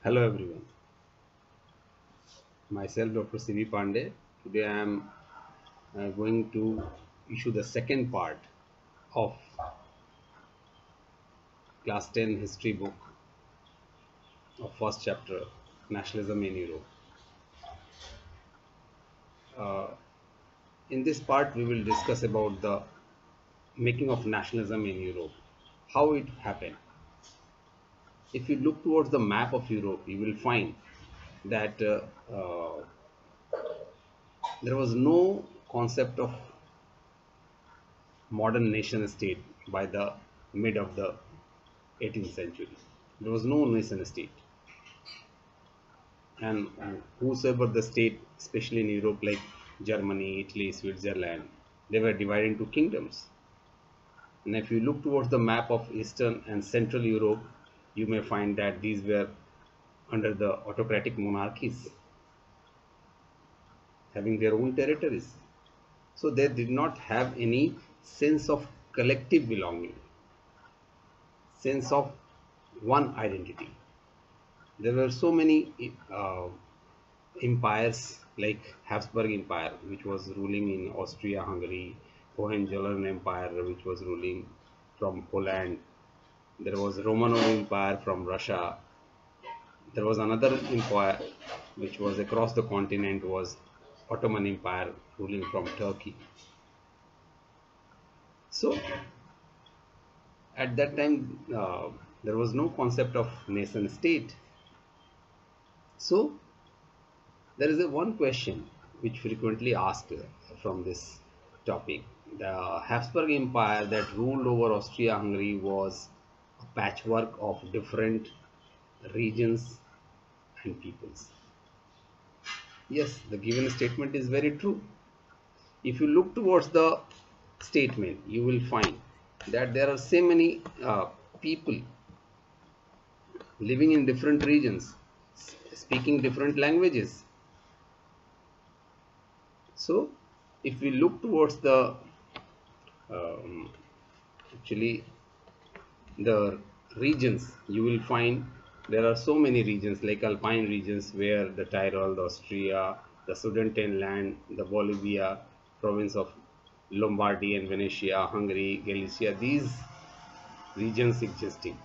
Hello everyone, myself Dr. C.V. Pandey. Today I am going to issue the second part of class 10 history book of first chapter, Nationalism in Europe. Uh, in this part we will discuss about the making of nationalism in Europe, how it happened. If you look towards the map of Europe, you will find that there was no concept of modern nation state by the mid of the 18th century. There was no nation state, and whosoever the state, especially in Europe, like Germany, Italy, Switzerland, they were divided into kingdoms. And if you look towards the map of Eastern and Central Europe, you may find that these were under the autocratic monarchies, having their own territories. So they did not have any sense of collective belonging, sense of one identity. There were so many empires like Habsburg Empire, which was ruling in Austria-Hungary, Hohenzollern Empire, which was ruling from Poland. There was Romanov Empire from Russia. There was another empire which was across the continent, was Ottoman Empire ruling from Turkey. So at that time, there was no concept of nation state. So there is a one question which frequently asked from this topic. The Habsburg Empire that ruled over Austria-Hungary was a patchwork of different regions and peoples. Yes, the given statement is very true. If you look towards the statement, you will find that there are so many people living in different regions, speaking different languages. So, if we look towards the actually the regions, you will find there are so many regions like Alpine regions where the Tyrol, the Austria, the Sudetenland, the Bolivia, province of Lombardy and Venetia, Hungary, Galicia, these regions existing.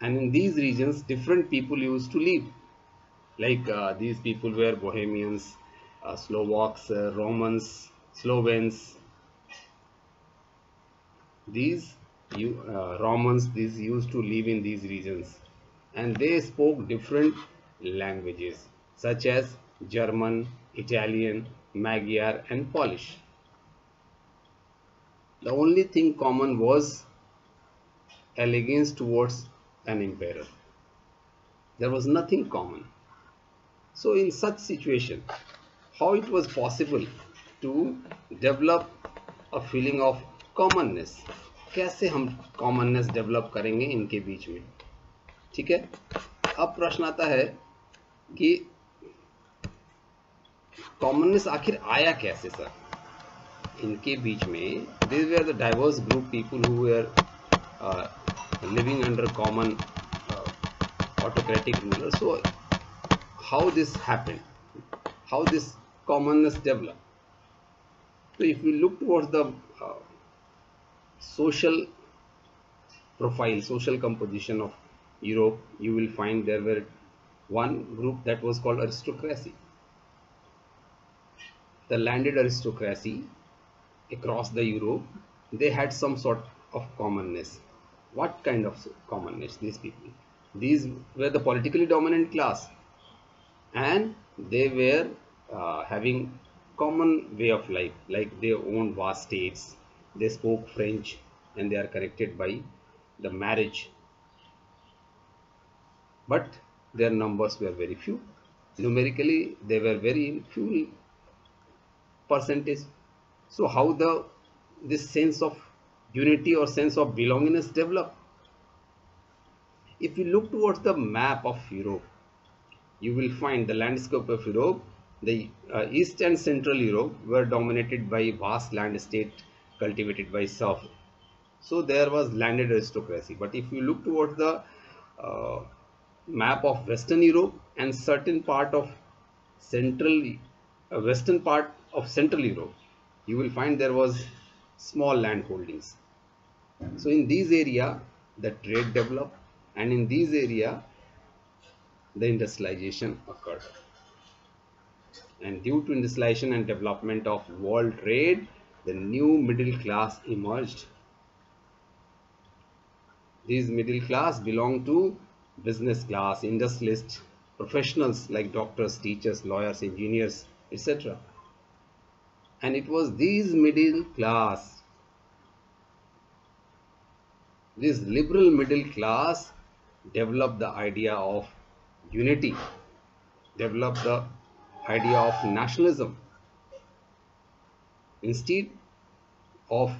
And in these regions, different people used to live. Like these people were Bohemians, Slovaks, Romans, Slovens. These Romans, these used to live in these regions, and they spoke different languages such as German, Italian, Magyar, and Polish. The only thing common was allegiance towards an emperor. There was nothing common. So in such situation, how it was possible to develop a feeling of commonness? कैसे हम commonness develop करेंगे इनके बीच में? ठीक है, अब प्रश्न आता है कि कॉमननेस आखिर आया कैसे सर इनके बीच में? These were the diverse group people who were living under common autocratic rulers. So how this happened? How this commonness developed? So if we look towards the social profile, social composition of Europe, you will find there were one group that was called aristocracy. The landed aristocracy across the Europe, they had some sort of commonness. What kind of commonness? These people, these were the politically dominant class, and they were having common way of life, like they owned vast states, they spoke French, and they are connected by the marriage, but their numbers were very few. Numerically they were very few percentage. So how this sense of unity or sense of belongingness develop? If you look towards the map of Europe, you will find the landscape of Europe. The East and Central Europe were dominated by vast land estate cultivated by serf. So there was landed aristocracy. But if you look towards the map of Western Europe and certain part of central western part of Central Europe, you will find there was small land holdings. So in these area the trade developed, and in these area the industrialization occurred. And due to industrialization and development of world trade, the new middle class emerged. These middle class belong to business class, industrialists, professionals like doctors, teachers, lawyers, engineers, etc. And it was these middle class, this liberal middle class, developed the idea of unity, developed the idea of nationalism. Instead of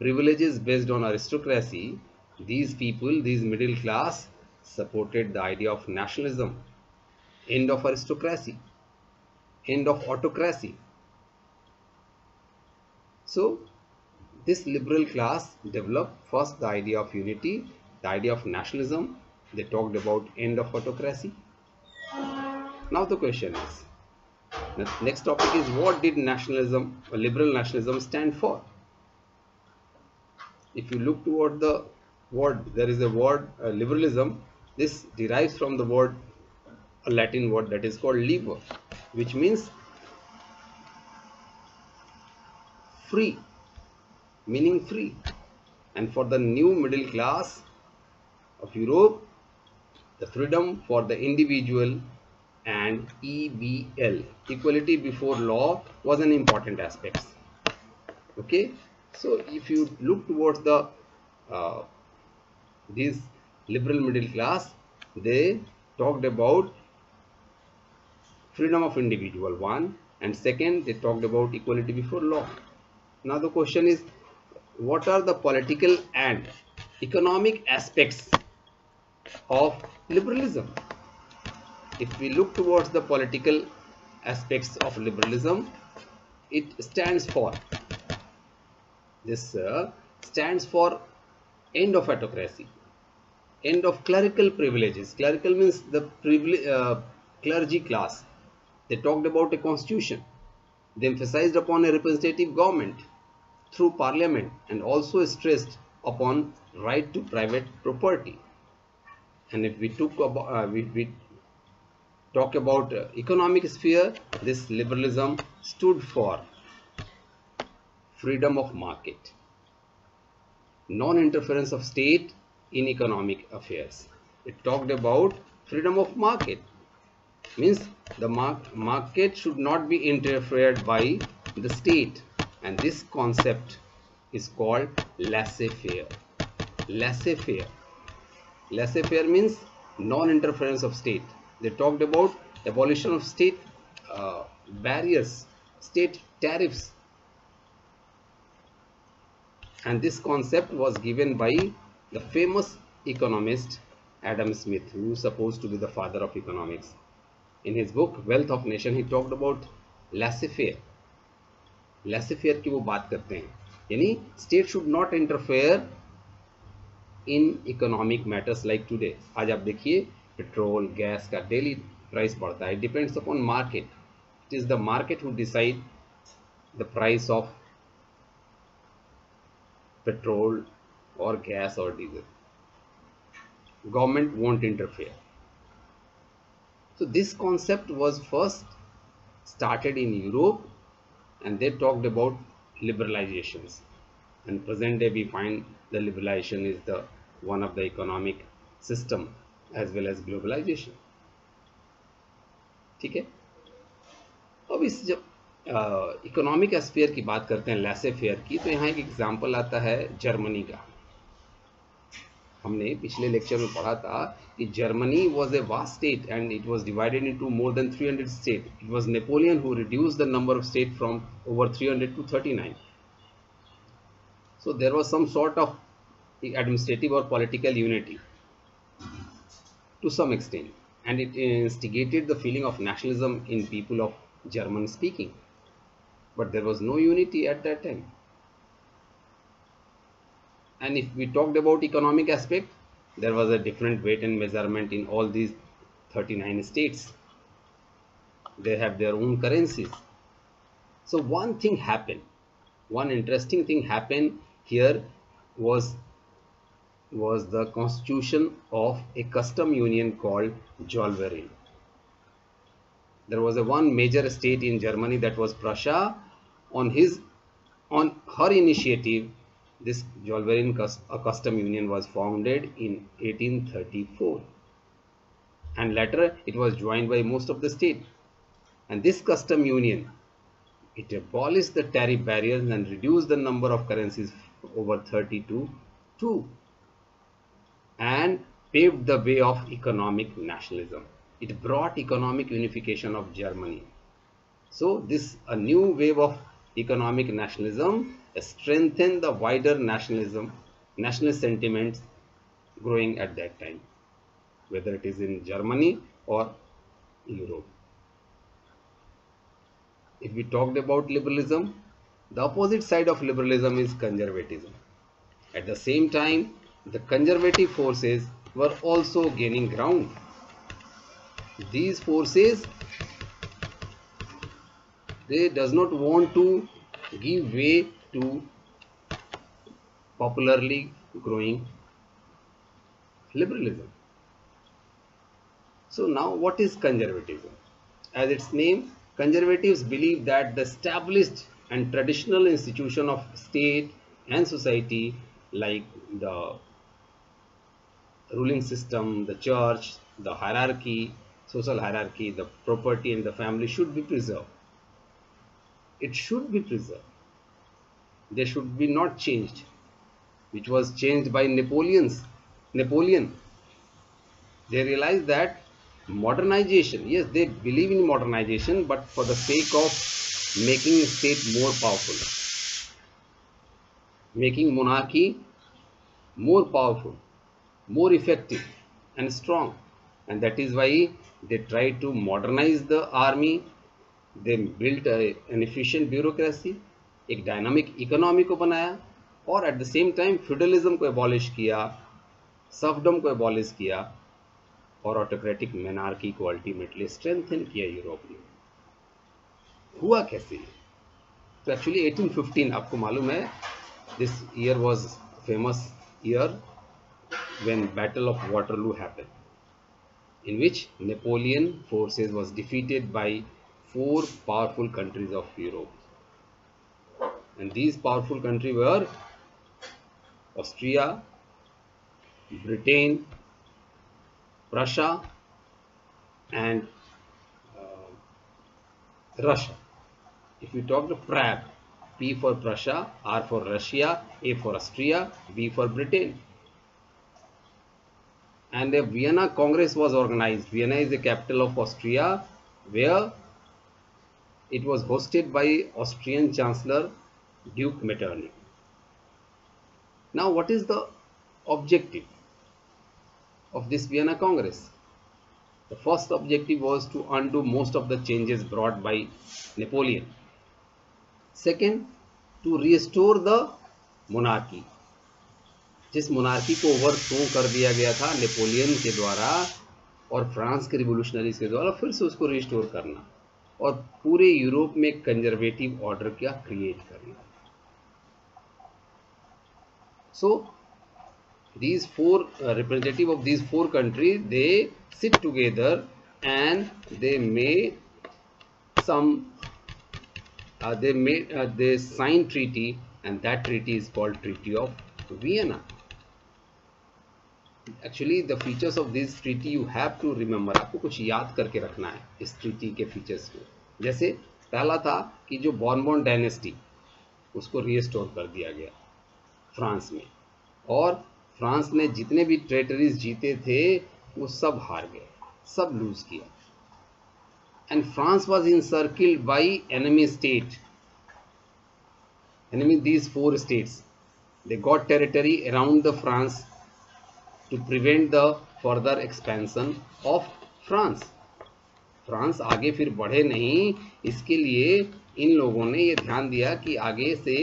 privileges based on aristocracy, these people, these middle class, supported the idea of nationalism, end of aristocracy, end of autocracy. So this liberal class developed first the idea of unity, the idea of nationalism. They talked about end of autocracy. Now the question is, the next topic is, what did nationalism or liberal nationalism stand for? If you look toward the word, there is a word liberalism. This derives from the word, a Latin word that is called liber, which means free, meaning free. And for the new middle class of Europe, the freedom for the individual and EBL, equality before law, was an important aspect. Okay, so if you look towards the this liberal middle class, they talked about freedom of individual, one, and second, they talked about equality before law. Now the question is, what are the political and economic aspects of liberalism? If we look towards the political aspects of liberalism, it stands for stands for end of autocracy, end of clerical privileges. Clerical means the clergy class. They talked about a constitution. They emphasized upon a representative government through parliament, and also stressed upon right to private property. And if we talk about economic sphere, this liberalism stood for freedom of market, non-interference of state in economic affairs. It talked about freedom of market, means the market should not be interfered by the state, and this concept is called laissez-faire. Laissez-faire. Laissez-faire means non-interference of state. They talked about abolition of state barriers, state tariffs, and this concept was given by the famous economist Adam Smith, who is supposed to be the father of economics. In his book Wealth of Nation, he talked about laissez-faire. Laissez-faire की वो बात करते हैं, यानी state should not interfere in economic matters like today. आज आप देखिए petrol gas का डेली प्राइस बढ़ता है. It depends upon market. It is the market who decide the price of petrol or gas or diesel. Government won't interfere. So this concept was first started in Europe, and they talked about liberalizations. And present day we find the liberalization is the one of the economic system as well as globalization. ठीक है. अब इस जब economic sphere की बात करते हैं, लैसे fair की, तो यहाँ एक एग्जांपल आता है जर्मनी का. हमने पिछले लेक्चर में पढ़ा था कि Germany was a vast state and it was divided into more than 300 state. It was Napoleon who reduced the number of state from over 300 to 39. So there was some sort of administrative or political unity to some extent, and it instigated the feeling of nationalism in people of German speaking, but there was no unity at that time. And if we talked about economic aspect, there was a different weight and measurement in all these 39 states. They have their own currencies. So one thing happened, one interesting thing happened here was the constitution of a custom union called Zollverein. There was a one major state in Germany, that was Prussia. On her initiative, this Zollverein custom union was founded in 1834, and later it was joined by most of the states. And this custom union, it abolished the tariff barriers and reduced the number of currencies over 30 to 2, and paved the way of economic nationalism. It brought economic unification of Germany. So this a new wave of economic nationalism strengthened the wider nationalist sentiments growing at that time, whether it is in Germany or Europe. If we talked about liberalism, the opposite side of liberalism is conservatism. At the same time, the conservative forces were also gaining ground. These forces, they does not want to give way to popularly growing liberalism. So now what is conservatism? As its name, conservatives believe that the established and traditional institution of state and society, like the ruling system, the church, the hierarchy, social hierarchy, the property and the family should be preserved. It should be preserved. They should be not changed, which was changed by Napoleon. They realized that modernization, yes, they believe in modernization, but for the sake of making state more powerful, making monarchy more powerful, more effective and strong. And that is why they tried to modernize the army. They built an efficient bureaucracy, एक dynamic economy को बनाया, और at the same time feudalism को abolish किया, serfdom को abolish किया, और autocratic monarchy को अल्टीमेटली स्ट्रेंथन किया यूरोप में. हुआ कैसे? तो एक्चुअली 1815, आपको मालूम है, this year was famous year when Battle of Waterloo happened, in which Napoleon forces was defeated by 4 powerful countries of Europe. And these powerful countries were Austria, Britain, Prussia and Russia. If you talk the PRAB, P for Prussia, R for Russia, A for Austria, B for Britain. And a Vienna Congress was organized. Vienna is the capital of Austria, where it was hosted by Austrian Chancellor Duke Metternich. Now, what is the objective of this Vienna Congress? The first objective was to undo most of the changes brought by Napoleon. Second, to restore the monarchy. जिस monarchy को overthrow कर दिया गया था Napoleon के द्वारा और France के रिवोल्यूशनरीज के द्वारा, फिर से उसको रिस्टोर करना और पूरे यूरोप में कंजर्वेटिव ऑर्डर क्या क्रिएट करना. सो these 4 representative of these 4 countries, they sit together and they made some they signed treaty, and that treaty is called Treaty of Vienna. Actually, the features of this treaty you have to remember. आपको कुछ याद करके रखना है इस treaty के features को. जैसे पहला था कि जो बॉर्बन डायनेस्टी, उसको रिस्टोर कर दिया गया फ्रांस में, और फ्रांस ने जितने भी टेरिटरीज जीते थे वो सब हार गए, सब लूज किया. And France was encircled by enemy state, enemy these 4 states. They got territory around the France to prevent the further expansion of France. France आगे फिर बढ़े नहीं, इसके लिए इन लोगों ने ये ध्यान दिया कि आगे से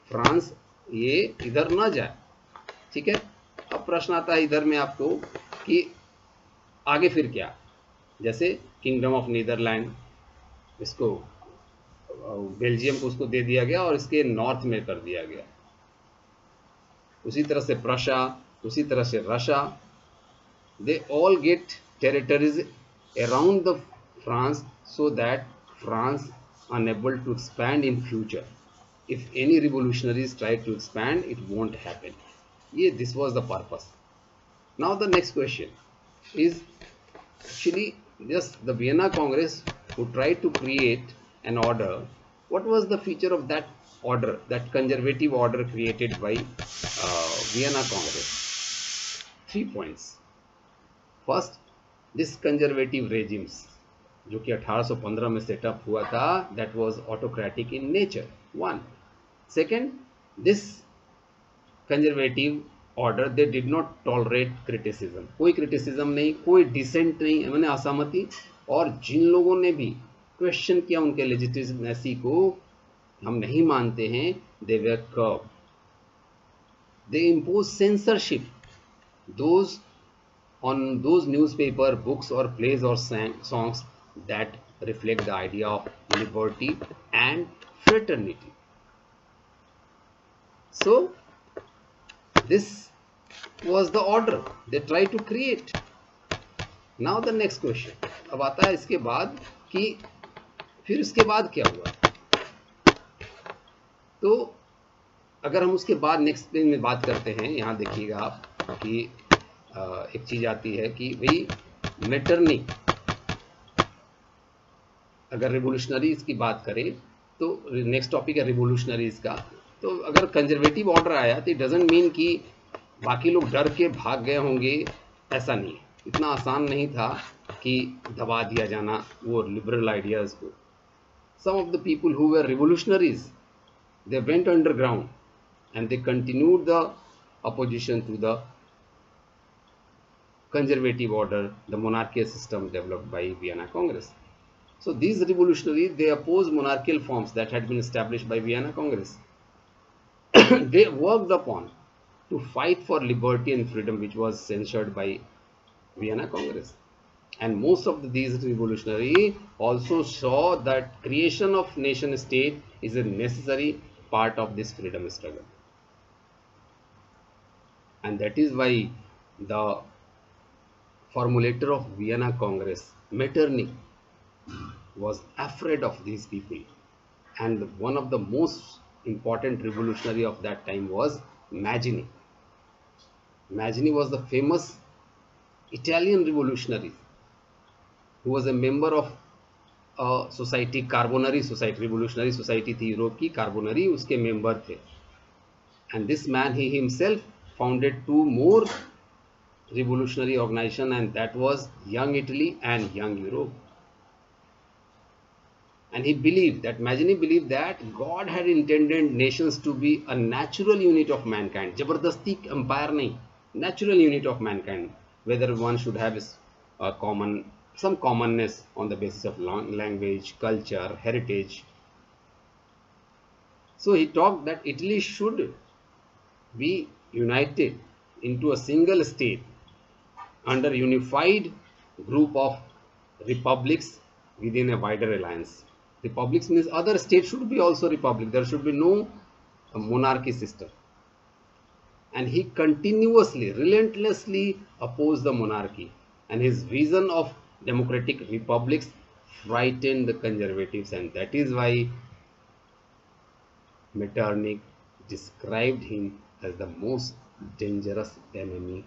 फ्रांस ये इधर ना जाए. ठीक है. अब अब प्रश्न आता है इधर में आपको कि आगे फिर क्या, जैसे किंगडम ऑफ नीदरलैंड, इसको बेल्जियम को उसको दे दिया गया और इसके नॉर्थ में कर दिया गया। उसी तरह से प्रशा, उसी तरह से रशा, they all get territories around the France so that France unable to expand in future. If any revolutionaries try to expand, it won't happen. Yeah, this was the purpose. Now the next question is actually just the Vienna Congress who tried to create an order. What was the feature of that order, that conservative order created by Vienna Congress? 3 points. First, this conservative regimes जो कि 1815 में setup हुआ था, that was autocratic in nature, one. Second, this conservative order they did not tolerate criticism, कोई criticism नहीं, कोई decent नहीं, मैंने असहमति, और जिन लोगों ने भी क्वेश्चन किया उनके लेजिटिमेसी को, हम नहीं मानते हैं, they were curb, they impose censorship those on those newspaper, books or plays or songs that reflect the idea of liberty and fraternity. So this was the order they tried to create. Now the next question, अब आता है इसके बाद कि फिर इसके बाद क्या हुआ। तो अगर हम उसके बाद नेक्स्ट पेज में बात करते हैं, यहाँ देखिएगा आप कि एक चीज आती है कि भाई मेटरनिक, अगर रिवोल्यूशनरीज की बात करें तो नेक्स्ट टॉपिक है रिवोल्यूशनरीज का। तो अगर कंजर्वेटिव ऑर्डर आया तो इट डजंट मीन कि बाकी लोग डर के भाग गए होंगे, ऐसा नहीं, इतना आसान नहीं था कि दबा दिया जाना वो लिबरल आइडियाज को। Some of the people who were revolutionaries they went underground and they continued the opposition to the conservative order, the monarchical system developed by Vienna Congress. So these revolutionaries, they opposed monarchical forms that had been established by Vienna Congress. They worked upon to fight for liberty and freedom, which was censured by Vienna Congress. And most of these revolutionaries also saw that creation of nation state is a necessary part of this freedom struggle. And that is why the formulator of Vienna Congress, Metternich, was afraid of these people, and one of the most important revolutionary of that time was Mazzini. Mazzini was the famous Italian revolutionary who was a member of a society, Carbonari Society, revolutionary society थी Europe की, Carbonari उसके member थे, and this man, he himself founded 2 more revolutionary organization, and that was Young Italy and Young Europe. And he believed that, Mazzini believed that God had intended nations to be a natural unit of mankind, जबरदस्ती empire नहीं, natural unit of mankind, whether one should have some commonness on the basis of language, culture, heritage. So he talked that Italy should be united into a single state under unified group of republics within a wider alliance. Republics means other states should be also republic. There should be no monarchy system. And he continuously, relentlessly opposed the monarchy. And his vision of democratic republics frightened the conservatives. And that is why Metternich described him as the most dangerous enemy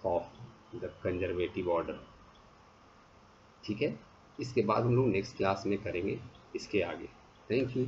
of the conservative order. ठीक है, इसके बाद हम लोग next class में करेंगे इसके आगे। Thank you.